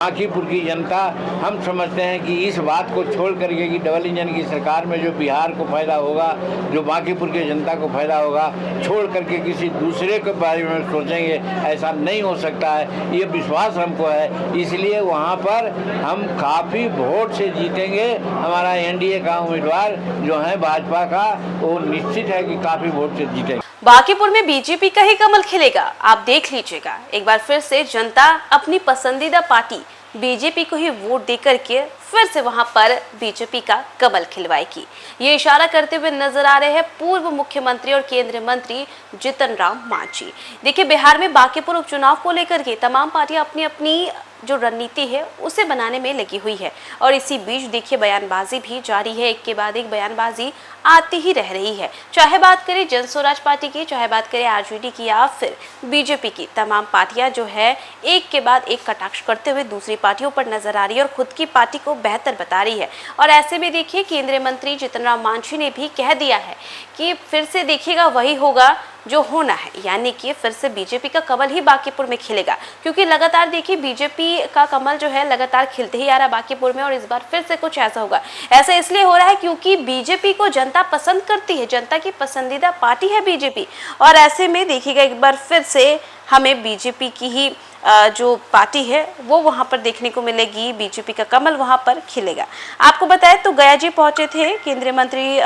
बांकीपुर की जनता, हम समझते हैं कि इस बात को छोड़ करके कि डबल इंजन की सरकार में जो बिहार को फ़ायदा होगा, जो बांकीपुर की जनता को फ़ायदा होगा, छोड़ करके किसी दूसरे के बारे में सोचेंगे, ऐसा नहीं हो सकता है। ये विश्वास हमको है, इसलिए वहाँ पर हम काफ़ी वोट से जीतेंगे। हमारा एनडीए का उम्मीदवार जो है भाजपा का, वो निश्चित है कि काफ़ी वोट से जीतेंगे। बांकीपुर में बीजेपी का ही कमल खिलेगा, आप देख लीजिएगा। एक बार फिर से जनता अपनी पसंदीदा पार्टी बीजेपी को ही वोट देकर के फिर से वहां पर बीजेपी का कमल खिलवाएगी। ये इशारा करते हुए नजर आ रहे हैं पूर्व मुख्यमंत्री और केंद्रीय मंत्री जीतन राम मांझी। देखिए, बिहार में बांकीपुर उपचुनाव को लेकर के तमाम पार्टियां अपनी अपनी जो रणनीति है उसे बनाने में लगी हुई है और इसी बीच देखिए बयानबाजी भी जारी है। एक के बाद एक बयानबाजी आती ही रह रही है, चाहे बात करें जन स्वराज पार्टी की, चाहे बात करें आरजेडी की या फिर बीजेपी की। तमाम पार्टियां जो है एक के बाद एक कटाक्ष करते हुए दूसरी पार्टियों पर नजर आ रही है और खुद की पार्टी को बेहतर बता रही है। और ऐसे में देखिए केंद्रीय मंत्री जीतन राम मांझी ने भी कह दिया है कि फिर से देखिएगा वही होगा जो होना है, यानी कि फिर से बीजेपी का कमल ही बांकीपुर में खिलेगा। क्योंकि लगातार देखिए बीजेपी का कमल जो है लगातार खिलते ही आ रहा है बांकीपुर में और इस बार फिर से कुछ ऐसा होगा। ऐसा इसलिए हो रहा है क्योंकि बीजेपी को जनता पसंद करती है, जनता की पसंदीदा पार्टी है बीजेपी। और ऐसे में देखिएगा एक बार फिर से हमें बीजेपी की ही जो पार्टी है वो वहां पर देखने को मिलेगी, बीजेपी का कमल वहां पर खिलेगा। आपको बताएं तो गया जी पहुंचे थे केंद्रीय मंत्री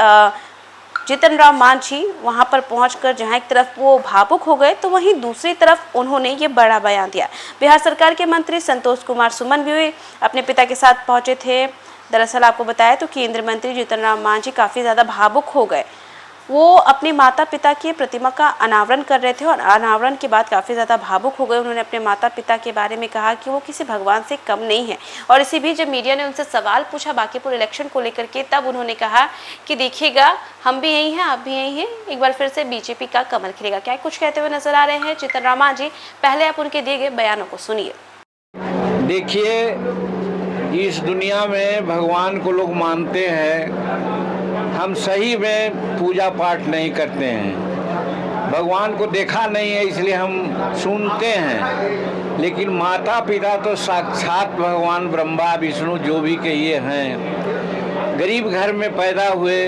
जीतन राम मांझी। वहां पर पहुंचकर जहां एक तरफ वो भावुक हो गए तो वहीं दूसरी तरफ उन्होंने ये बड़ा बयान दिया। बिहार सरकार के मंत्री संतोष कुमार सुमन भी अपने पिता के साथ पहुंचे थे। दरअसल आपको बताया तो केंद्रीय मंत्री जीतन राम मांझी काफ़ी ज़्यादा भावुक हो गए। वो अपने माता पिता की प्रतिमा का अनावरण कर रहे थे और अनावरण के बाद काफ़ी ज़्यादा भावुक हो गए। उन्होंने अपने माता पिता के बारे में कहा कि वो किसी भगवान से कम नहीं है। और इसी बीच जब मीडिया ने उनसे सवाल पूछा बांकीपुर इलेक्शन को लेकर के, तब उन्होंने कहा कि देखिएगा हम भी यही हैं, आप भी यही हैं, एक बार फिर से बीजेपी का कमल खिलेगा। क्या कुछ कहते हुए नजर आ रहे हैं जीतन राम मांझी, पहले आप उनके दिए गए बयानों को सुनिए। देखिए, इस दुनिया में भगवान को लोग मानते हैं, हम सही में पूजा पाठ नहीं करते हैं। भगवान को देखा नहीं है इसलिए हम सुनते हैं, लेकिन माता पिता तो साक्षात भगवान ब्रह्मा विष्णु जो भी कहिए हैं। गरीब घर में पैदा हुए,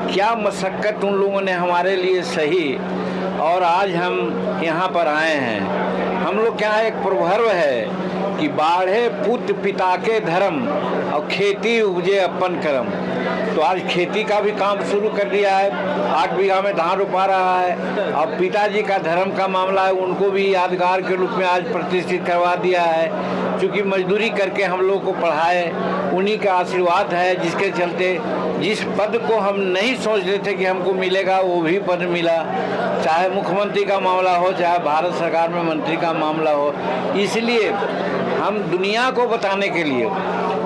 क्या मशक्क़त उन लोगों ने हमारे लिए सही, और आज हम यहाँ पर आए हैं। हम लोग क्या, एक प्रभर्व है कि बाढ़े पुत्र पिता के धर्म और खेती उपजे अपन कर्म। तो आज खेती का भी काम शुरू कर दिया है, 8 बीघा में धान रोपा रहा है। अब पिताजी का धर्म का मामला है, उनको भी यादगार के रूप में आज प्रतिष्ठित करवा दिया है। क्योंकि मजदूरी करके हम लोग को पढ़ाए, उन्हीं का आशीर्वाद है जिसके चलते जिस पद को हम नहीं सोच रहे थे कि हमको मिलेगा वो भी पद मिला। चाहे मुख्यमंत्री का मामला हो, चाहे भारत सरकार में मंत्री का मामला हो। इसलिए हम दुनिया को बताने के लिए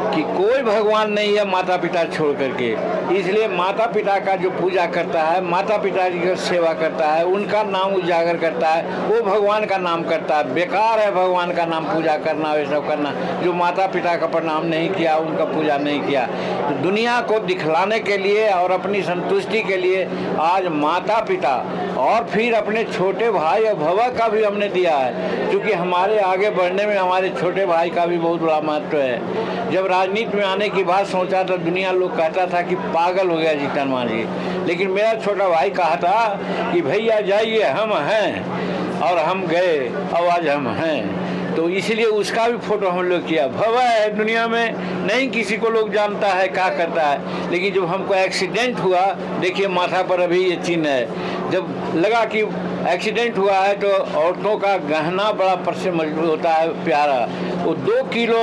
कि कोई भगवान नहीं है माता पिता छोड़ करके, इसलिए माता पिता का जो पूजा करता है, माता पिता की सेवा करता है, उनका नाम उजागर करता है, वो भगवान का नाम करता है। बेकार है भगवान का नाम पूजा करना, वे सब करना। जो माता पिता का प्रणाम नहीं किया, उनका पूजा नहीं किया, तो दुनिया को दिखलाने के लिए और अपनी संतुष्टि के लिए आज माता पिता और फिर अपने छोटे भाई और भवा का भी हमने दिया है। क्योंकि हमारे आगे बढ़ने में हमारे छोटे भाई का भी बहुत बड़ा महत्व है। जब राजनीति में आने की बात सोचा तो दुनिया लोग कहता था कि पागल हो गया जीतन मांझी, लेकिन मेरा छोटा भाई कहा था कि भैया जाइए, हम हैं, और हम गए और आज हम हैं। तो इसलिए उसका भी फोटो हम लोग किया। भवा है दुनिया में, नहीं किसी को लोग जानता है क्या करता है, लेकिन जब हमको एक्सीडेंट हुआ, देखिए माथा पर अभी ये चिन्ह है। जब लगा कि एक्सीडेंट हुआ है तो औरतों का गहना बड़ा परसे मजबूत होता है, प्यारा, वो 2 किलो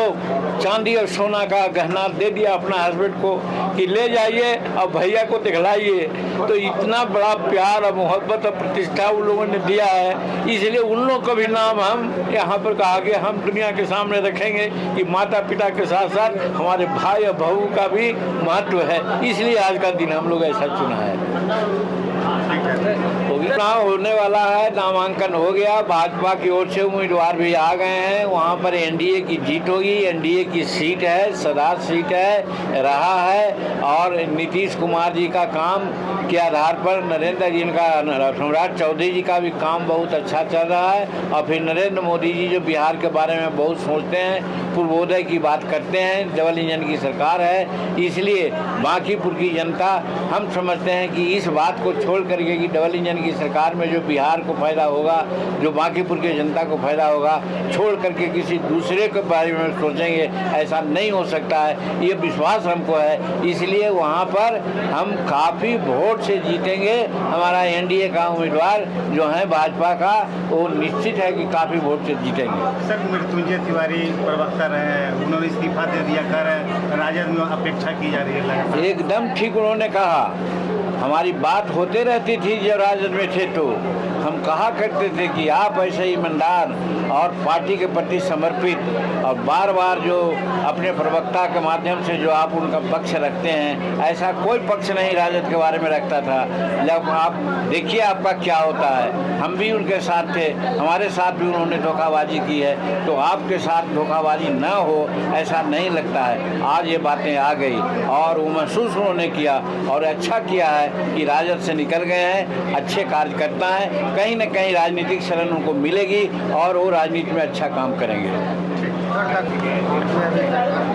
चांदी और सोना का गहना दे दिया अपना हस्बैंड को कि ले जाइए और भैया को दिखलाइए। तो इतना बड़ा प्यार और मोहब्बत और प्रतिष्ठा उन लोगों ने दिया है, इसलिए उन लोगों का भी नाम हम यहाँ पर कहा कि हम दुनिया के सामने रखेंगे कि माता पिता के साथ साथ हमारे भाई और बहू का भी महत्व है। इसलिए आज का दिन हम लोग ऐसा चुना है। चुनाव होने वाला है, नामांकन हो गया, भाजपा की ओर से उम्मीदवार भी आ गए हैं। वहाँ पर एनडीए की जीत होगी, एनडीए की सीट है, सदा सीट है, रहा है। और नीतीश कुमार जी का काम के आधार पर नरेंद्र जी का, सम्राट चौधरी जी का भी काम बहुत अच्छा चल रहा है। और फिर नरेंद्र मोदी जी जो बिहार के बारे में बहुत सोचते हैं, पूर्वोदय की बात करते हैं। डबल इंजन की सरकार है, इसलिए बांकीपुर की जनता, हम समझते हैं कि इस बात को छोड़ करके कि डबल इंजन की सरकार में जो बिहार को फ़ायदा होगा, जो बांकीपुर की जनता को फ़ायदा होगा, छोड़ करके किसी दूसरे के बारे में सोचेंगे, ऐसा नहीं हो सकता है। ये विश्वास हमको है, इसलिए वहाँ पर हम काफ़ी वोट से जीतेंगे। हमारा एनडीए का उम्मीदवार जो है भाजपा का, वो निश्चित है कि काफ़ी वोट से जीतेंगे। सर, मृत्युंजय तिवारी प्रवक्ता रहे, उन्होंने इस्तीफा दे दिया, कर राजद में अपेक्षा की जा रही है। एकदम ठीक उन्होंने कहा। हमारी बात होते रहती थी जब राजद में थे, तो हम कहा करते थे कि आप ऐसे ईमानदार और पार्टी के प्रति समर्पित और बार बार जो अपने प्रवक्ता के माध्यम से जो आप उनका पक्ष रखते हैं, ऐसा कोई पक्ष नहीं राजद के बारे में रखता था। जब आप देखिए आपका क्या होता है। हम भी उनके साथ थे, हमारे साथ भी उन्होंने धोखाबाजी की है, तो आपके साथ धोखाबाजी न हो ऐसा नहीं लगता है। आज ये बातें आ गई और वो महसूस उन्होंने किया और अच्छा किया है कि राजद से निकल गए हैं। अच्छे कार्यकर्ता हैं, कहीं न कहीं राजनीतिक शरण उनको मिलेगी और वो राजनीति में अच्छा काम करेंगे।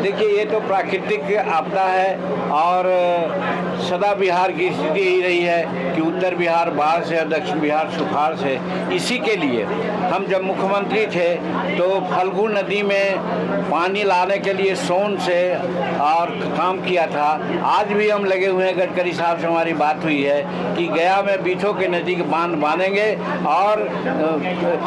देखिए, ये तो प्राकृतिक आपदा है और सदा बिहार की स्थिति यही रही है कि उत्तर बिहार बाढ़ से और दक्षिण बिहार सुखाड़ से। इसी के लिए हम जब मुख्यमंत्री थे तो फल्गु नदी में पानी लाने के लिए सोन से और काम किया था। आज भी हम लगे हुए हैं, गडकरी साहब से हमारी बात हुई है कि गया में बीठो के नज़दीक बांध बांधेंगे और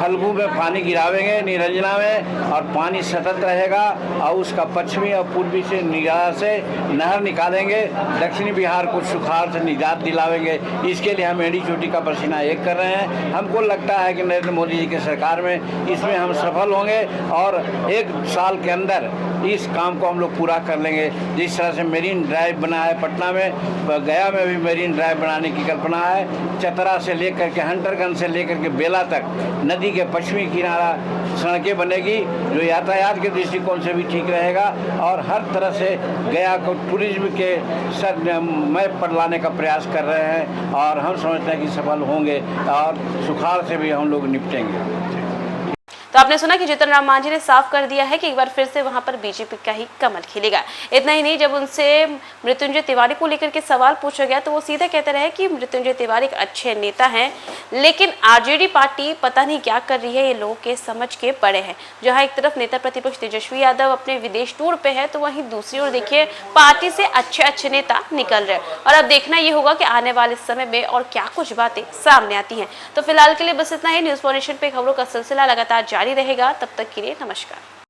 फल्गु में पानी गिरावेंगे, निरंजना में, और पानी सतत रहेगा और उसका पश्चिमी और पूर्वी से निगाह से नहर निकालेंगे, दक्षिणी बिहार को सुखाड़ से निजात दिलावेंगे। इसके लिए हम एड़ी चोटी का पसीना एक कर रहे हैं। हमको लगता है कि नरेंद्र मोदी जी की सरकार में इसमें हम सफल होंगे और 1 साल के अंदर इस काम को हम लोग पूरा कर लेंगे। जिस तरह से मेरीन ड्राइव बना है पटना में, गया में भी मेरीन ड्राइव बनाने की कल्पना है। चतरा से लेकर के हंटरगंज से लेकर के बेला तक नदी के पश्चिमी किनारा सड़कें बनेगी, जो यातायात के दृष्टिकोण से भी ठीक रहेगा और हर तरह से गया को टूरिज्म के मैप पर लाने का प्रयास कर रहे हैं और हम समझते हैं कि सफल होंगे और सुखाड़ से भी हम लोग निपटेंगे। तो आपने सुना कि जीतन राम मांझी ने साफ कर दिया है कि एक बार फिर से वहां पर बीजेपी का ही कमल खिलेगा। इतना ही नहीं, जब उनसे मृत्युंजय तिवारी को लेकर के सवाल पूछा गया तो वो सीधे कहते रहे कि मृत्युंजय तिवारी एक अच्छे नेता हैं, लेकिन आरजेडी पार्टी पता नहीं क्या कर रही है, ये लोगों के समझ के पड़े हैं। जहां एक तरफ नेता प्रतिपक्ष तेजस्वी यादव अपने विदेश टूर पे है, तो वहीं दूसरी ओर देखिए पार्टी से अच्छे नेता निकल रहे हैं। और अब देखना ये होगा कि आने वाले समय में और क्या कुछ बातें सामने आती हैं। तो फिलहाल के लिए बस इतना ही। न्यूज़ फॉर नेशन पे खबरों का सिलसिला लगातार जारी रहेगा। तब तक के लिए नमस्कार।